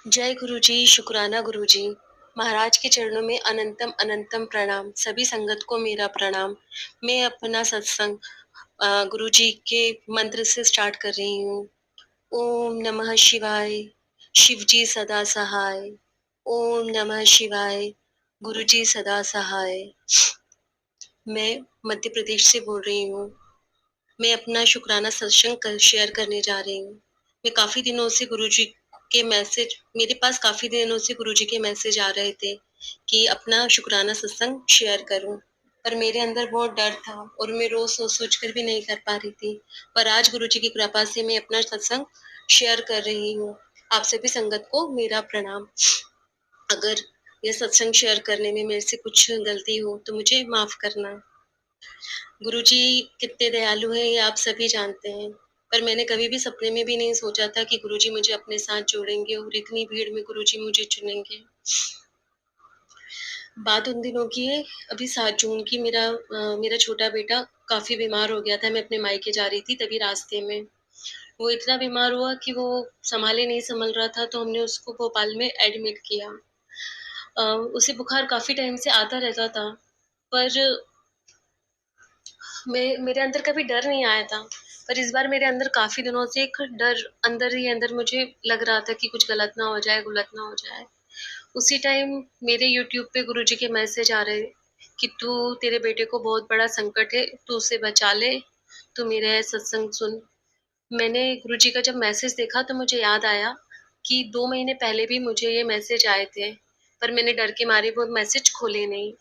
जय गुरुजी, शुक्राना गुरुजी। महाराज के चरणों में अनंतम अनंतम प्रणाम। सभी संगत को मेरा प्रणाम। मैं अपना सत्संग गुरुजी के मंत्र से स्टार्ट कर रही हूँ। ओम नमः शिवाय, शिवजी सदा सहाय। ओम नमः शिवाय, गुरुजी सदा सहाय। मैं मध्य प्रदेश से बोल रही हूँ। मैं अपना शुक्राना सत्संग शेयर करने जा रही हूँ। मैं काफी दिनों से गुरुजी के मैसेज मेरे पास काफी दिनों से गुरुजी के मैसेज आ रहे थे कि अपना शुक्राना सत्संग शेयर करूं, पर मेरे अंदर बहुत डर था और मैं रोज सोच कर भी नहीं कर पा रही थी। पर आज गुरुजी की कृपा से मैं अपना सत्संग शेयर कर रही हूँ। आप सभी संगत को मेरा प्रणाम। अगर यह सत्संग शेयर करने में मेरे से कुछ गलती हो तो मुझे माफ करना। गुरुजी कितने दयालु हैं ये आप सभी जानते हैं, पर मैंने कभी भी सपने में भी नहीं सोचा था कि गुरुजी मुझे अपने साथ जोड़ेंगे और इतनी भीड़ में गुरुजी मुझे चुनेंगे। बात उन दिनों की है, अभी 7 जून की मेरा छोटा बेटा काफी बीमार हो गया था। मैं अपने मायके जा रही थी, तभी रास्ते में वो इतना बीमार हुआ कि वो संभाले नहीं संभल रहा था, तो हमने उसको भोपाल में एडमिट किया। उसे बुखार काफी टाइम से आता रहता था, पर मेरे अंदर कभी डर नहीं आया था। पर इस बार मेरे अंदर काफी दिनों से एक डर अंदर ही अंदर मुझे लग रहा था कि कुछ गलत ना हो जाए, गलत ना हो जाए। उसी टाइम मेरे यूट्यूब पे गुरुजी के मैसेज आ रहे कि तू तेरे बेटे को बहुत बड़ा संकट है, तू उसे बचा ले, तू मेरा सत्संग सुन। मैंने गुरुजी का जब मैसेज देखा तो मुझे याद आया कि 2 महीने पहले भी मुझे ये मैसेज आए थे, पर मैंने डर के मारे वो मैसेज खोले नहीं।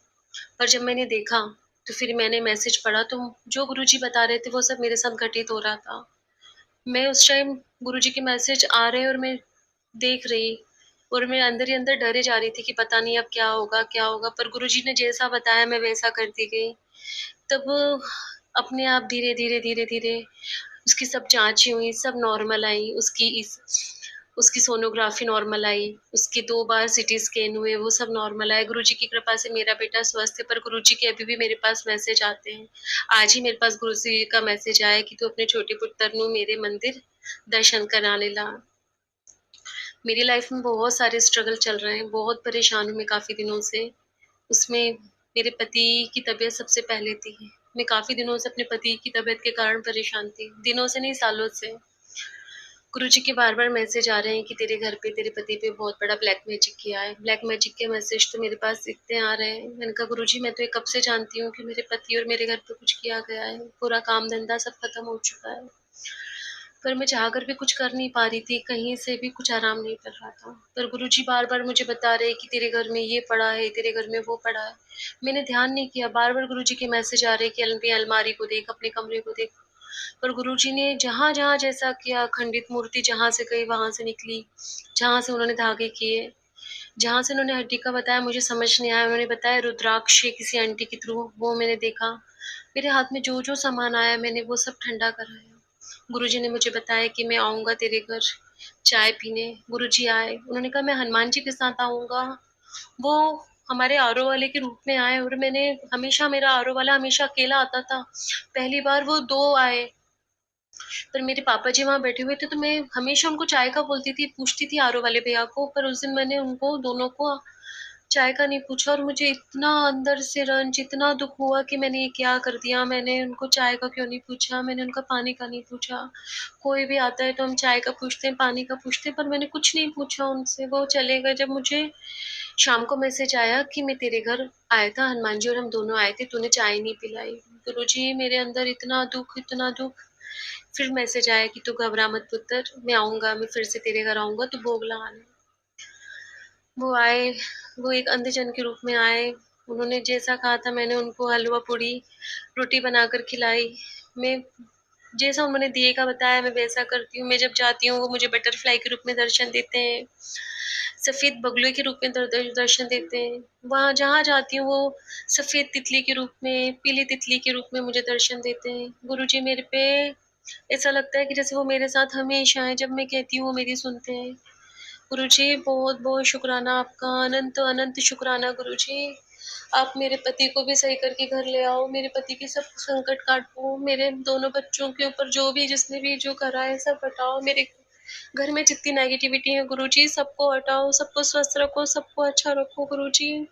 पर जब मैंने देखा तो फिर मैंने मैसेज पढ़ा, तो जो गुरुजी बता रहे थे वो सब मेरे साथ घटित हो रहा था। मैं उस टाइम गुरुजी के मैसेज आ रहे और मैं देख रही और मैं अंदर ही अंदर डरे जा रही थी कि पता नहीं अब क्या होगा, क्या होगा। पर गुरुजी ने जैसा बताया मैं वैसा करती गई। तब अपने आप धीरे धीरे धीरे धीरे उसकी सब जांचें हुई, सब नॉर्मल आई। उसकी सोनोग्राफी नॉर्मल आई, उसके 2 बार सीटी स्कैन हुए, वो सब नॉर्मल आए। गुरुजी की कृपा से मेरा बेटा स्वस्थ है। पर गुरुजी के अभी भी मेरे पास मैसेज आते हैं। आज ही मेरे पास गुरुजी का मैसेज आया कि तू अपने छोटे पुत्र नु मेरे मंदिर दर्शन कराने ला। मेरी लाइफ में बहुत सारे स्ट्रगल चल रहे हैं, बहुत परेशान हूँ मैं काफी दिनों से। उसमें मेरे पति की तबीयत सबसे पहले थी। मैं काफी दिनों से अपने पति की तबीयत के कारण परेशान थी, दिनों से नहीं सालों से। गुरुजी के बार-बार मैसेज आ रहे हैं कि तेरे घर पे, तेरे पति पे बहुत बड़ा ब्लैक मैजिक किया है। ब्लैक मैजिक के मैसेज तो मेरे पास इतने आ रहे हैं। मैंने कहा गुरुजी मैं तो ये कब से जानती हूँ कि मेरे पति और मेरे घर पे कुछ किया गया है। पूरा काम-धंधा सब खत्म हो चुका है। पर मैं चाहकर भी कुछ कर नहीं पा रही थी, कहीं से भी कुछ आराम नहीं कर रहा था। पर गुरुजी बार-बार मुझे बता रहे हैं कि तेरे घर में ये पड़ा है, तेरे घर में वो पड़ा है। मैंने ध्यान नहीं किया, बार-बार गुरुजी के मैसेज आ रहे हैं कि अपनी अलमारी को देख, अपने कमरे को देख। पर गुरुजी ने जहाँ-जहाँ जैसा किया, खंडित मूर्ति जहाँ से गई वहाँ से निकली, जहाँ से उन्होंने धागे किए, जहाँ से उन्होंने हड्डी का बताया मुझे समझ नहीं आया। उन्होंने बताया रुद्राक्ष किसी आंटी के थ्रू, वो मैंने देखा। मेरे हाथ में जो-जो सामान आया मैंने वो सब ठंडा कराया। गुरुजी ने मुझे बताया कि मैं आऊँगा तेरे घर चाय पीने। गुरुजी आए, उन्होंने कहा मैं हनुमान जी के साथ आऊँगा। वो हमारे आरओ वाले के रूप में आए और मैंने हमेशा मेरा आरओ वाला हमेशा अकेला आता था। पहली बार वो 2 आए। पर मेरे पापा जी वहाँ बैठे हुए थे, तो मैं हमेशा उनको चाय का बोलती थी, पूछती थी आरओ वाले भैया को। पर उस दिन मैंने उनको दोनों को चाय का नहीं पूछा और मुझे इतना अंदर से रंज, इतना दुख हुआ कि मैंने ये क्या कर दिया। मैंने उनको चाय का क्यों नहीं पूछा, मैंने उनका पानी का नहीं पूछा। कोई भी आता है तो हम चाय का पूछते हैं, पानी का पूछते हैं, पर मैंने कुछ नहीं पूछा उनसे। वो चले गए। जब मुझे शाम को मैसेज आया कि मैं तेरे घर आया था हनुमान जी और हम दोनों आए थे, तूने चाय नहीं पिलाई। गुरुजी मेरे अंदर इतना दुख, इतना दुख। फिर मैसेज आया कि तू घबरा मत पुत्र, मैं आऊँगा, मैं फिर से तेरे घर आऊँगा, तू भोग लगाना। वो आए, वो एक अंधजन के रूप में आए। उन्होंने जैसा कहा था मैंने उनको हलवा पूड़ी, रोटी बनाकर खिलाई। मैं जैसा उन्होंने दिए का बताया मैं वैसा करती हूँ। मैं जब जाती हूँ वो मुझे बटरफ्लाई के रूप में दर्शन देते हैं, सफ़ेद बगुले के रूप में दर्शन देते हैं। वहाँ जहाँ जाती हूँ वो सफ़ेद तितली के रूप में, पीली तितली के रूप में मुझे दर्शन देते हैं। गुरुजी मेरे पे ऐसा लगता है कि जैसे वो मेरे साथ हमेशा हैं, जब मैं कहती हूँ वो मेरी सुनते हैं। गुरुजी बहुत-बहुत शुक्राना आपका, अनंत-अनंत शुक्राना गुरुजी। आप मेरे पति को भी सही करके घर ले आओ, मेरे पति के सब संकट काटो, मेरे दोनों बच्चों के ऊपर जो भी जिसने भी जो करा है सब हटाओ, मेरे घर में जितनी नेगेटिविटी है गुरुजी सबको हटाओ, सबको स्वस्थ रखो, सबको अच्छा रखो गुरुजी।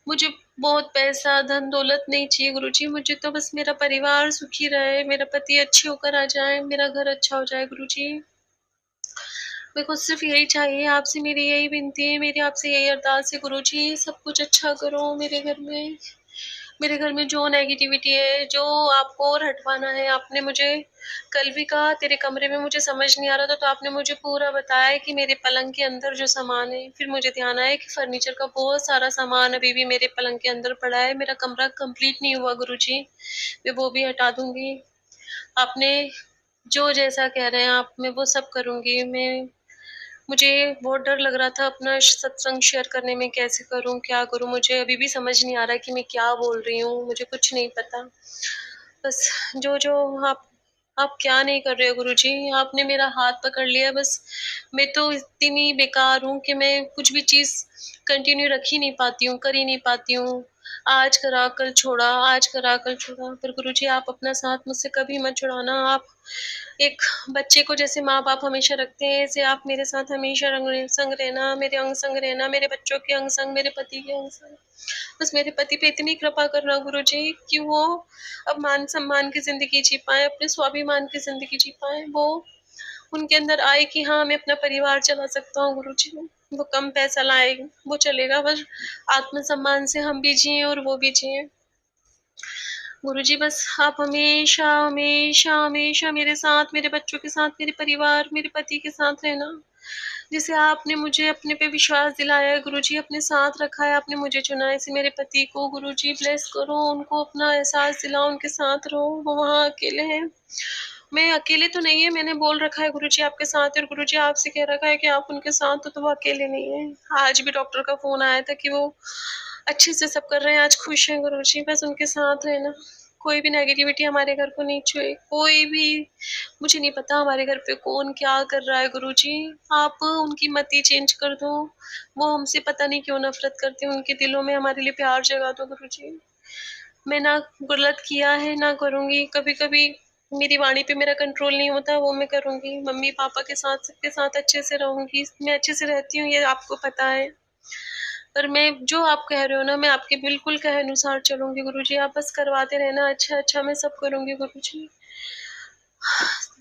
मुझे बहुत पैसा, धन दौलत नहीं चाहिए गुरुजी, मुझे तो बस मेरा परिवार सुखी रहे, मेरा पति अच्छे होकर आ जाए, मेरा घर अच्छा हो जाए गुरुजी। मेरे को सिर्फ़ यही चाहिए, आपसे मेरी यही विनती है, मेरी आपसे यही अरदास है गुरुजी, सब कुछ अच्छा करो मेरे घर में। मेरे घर में जो नेगेटिविटी है, जो आपको और हटवाना है, आपने मुझे कल भी कहा तेरे कमरे में मुझे समझ नहीं आ रहा था, तो आपने मुझे पूरा बताया कि मेरे पलंग के अंदर जो सामान है, फिर मुझे ध्यान आया कि फर्नीचर का बहुत सारा सामान अभी भी मेरे पलंग के अंदर पड़ा है, मेरा कमरा कंप्लीट नहीं हुआ गुरुजी, मैं वो भी हटा दूँगी। आपने जो जैसा कह रहे हैं आप, मैं वो सब करूँगी। मुझे बहुत डर लग रहा था अपना सत्संग शेयर करने में, कैसे करूँ, क्या करूँ? मुझे अभी भी समझ नहीं आ रहा कि मैं क्या बोल रही हूँ, मुझे कुछ नहीं पता। बस जो-जो आप क्या नहीं कर रहे हो गुरुजी, आपने मेरा हाथ पकड़ लिया बस। मैं तो इतनी बेकार हूँ कि मैं कुछ भी चीज़ कंटिन्यू रख ही नहीं पाती हूँ, कर ही नहीं पाती हूँ। आज करा कल छोड़ा, आज करा कल छोड़ा। पर गुरुजी आप अपना साथ मुझसे कभी मत छुड़ाना। आप एक बच्चे को जैसे माँ-बाप हमेशा रखते हैं, ऐसे आप मेरे साथ हमेशा संग रहना, मेरे अंग संग रहना, मेरे बच्चों के अंग संग, मेरे पति के अंग संग। बस मेरे पति पे इतनी कृपा करना गुरुजी कि वो अब मान-सम्मान की ज़िंदगी जी पाएँ, अपने स्वाभिमान की ज़िंदगी जी पाएँ। वो उनके अंदर आए कि हाँ, मैं अपना परिवार चला सकता हूँ गुरुजी। वो कम पैसा लाए, वो चलेगा, बस आत्मसम्मान से हम भी जिएँ और वो भी जिएँ। गुरुजी बस आप हमेशा, हमेशा, हमेशा मेरे साथ, मेरे बच्चों के साथ, मेरे परिवार, मेरे पति के साथ रहना। जैसे आपने मुझे अपने पे विश्वास दिलाया है गुरुजी, अपने साथ रखा है, आपने मुझे चुना है, ऐसे मेरे पति को गुरुजी ब्लेस करो, उनको अपना एहसास दिलाओ, उनके साथ रहो, वो वहाँ अकेले हैं। मैं अकेले तो नहीं है, मैंने बोल रखा है गुरुजी आपके साथ है और गुरुजी आपसे कह रखा है कि आप उनके साथ हो तो वो अकेले नहीं है। आज भी डॉक्टर का फ़ोन आया था कि वो अच्छे से सब कर रहे हैं, आज खुश हैं गुरुजी, बस उनके साथ रहना। कोई भी नेगेटिविटी हमारे घर को नहीं छुए, कोई भी मुझे नहीं पता हमारे घर पे कौन क्या कर रहा है गुरुजी, आप उनकी मति चेंज कर दो। वो हमसे पता नहीं क्यों नफ़रत करते हैं, उनके दिलों में हमारे लिए प्यार जगा दो गुरुजी। मैं ना गलत किया है, ना करूँगी, कभी-कभी मेरी वाणी पे मेरा कंट्रोल नहीं होता, वो मैं करूँगी। मम्मी-पापा के साथ, सबके साथ अच्छे से रहूँगी, मैं अच्छे से रहती हूँ, ये आपको पता है। पर मैं जो आप कह रहे हो ना, मैं आपके बिल्कुल कहे अनुसार चलूँगी गुरुजी, आप बस करवाते रहना, अच्छा-अच्छा मैं सब करूँगी गुरुजी।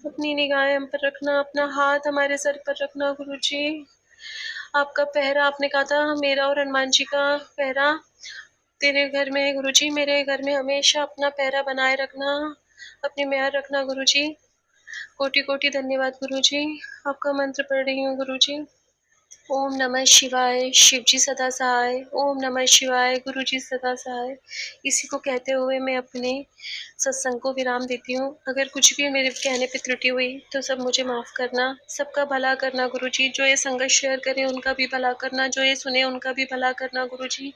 अपनी निगाहें हम पर रखना, अपना हाथ हमारे सर पर रखना गुरुजी। आपका पहरा आपने कहा था मेरा और हनुमान जी का पहरा तेरे घर में है गुरुजी, मेरे घर में हमेशा अपना पहरा बनाए रखना, अपनी मेहर रखना गुरुजी। कोटि-कोटि धन्यवाद गुरुजी। आपका मंत्र पढ़ रही हूँ गुरुजी। ओम नमः शिवाय, शिव जी सदा सहाय, ओम नमः शिवाय, गुरु जी सदा सहाय। इसी को कहते हुए मैं अपने सत्संग को विराम देती हूँ। अगर कुछ भी मेरे कहने पे त्रुटि हुई तो सब मुझे माफ़ करना। सबका भला करना गुरुजी, जो ये संगत शेयर करें उनका भी भला करना, जो ये सुने उनका भी भला करना गुरुजी।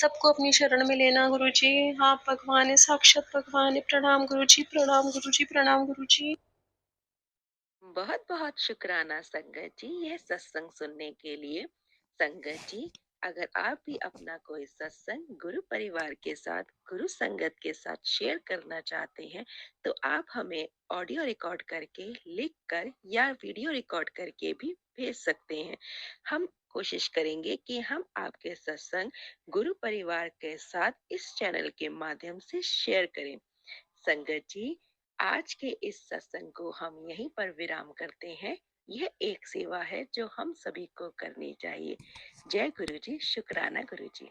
सबको अपनी शरण में लेना गुरुजी। आप भगवान हैं, साक्षात भगवान हैं। प्रणाम गुरुजी, प्रणाम गुरुजी, प्रणाम गुरुजी। बहुत बहुत शुक्राना संगत जी यह सत्संग सुनने के लिए। संगत जी, अगर आप भी अपना कोई सत्संग गुरु परिवार के साथ, गुरु संगत के साथ शेयर करना चाहते हैं तो आप हमें ऑडियो रिकॉर्ड करके, लिख कर या वीडियो रिकॉर्ड करके भी भेज सकते हैं। हम कोशिश करेंगे कि हम आपके सत्संग गुरु परिवार के साथ इस चैनल के माध्यम से शेयर करें। संगत जी, आज के इस सत्संग को हम यहीं पर विराम करते हैं। यह एक सेवा है जो हम सभी को करनी चाहिए। जय गुरु जी, शुक्राना गुरु जी।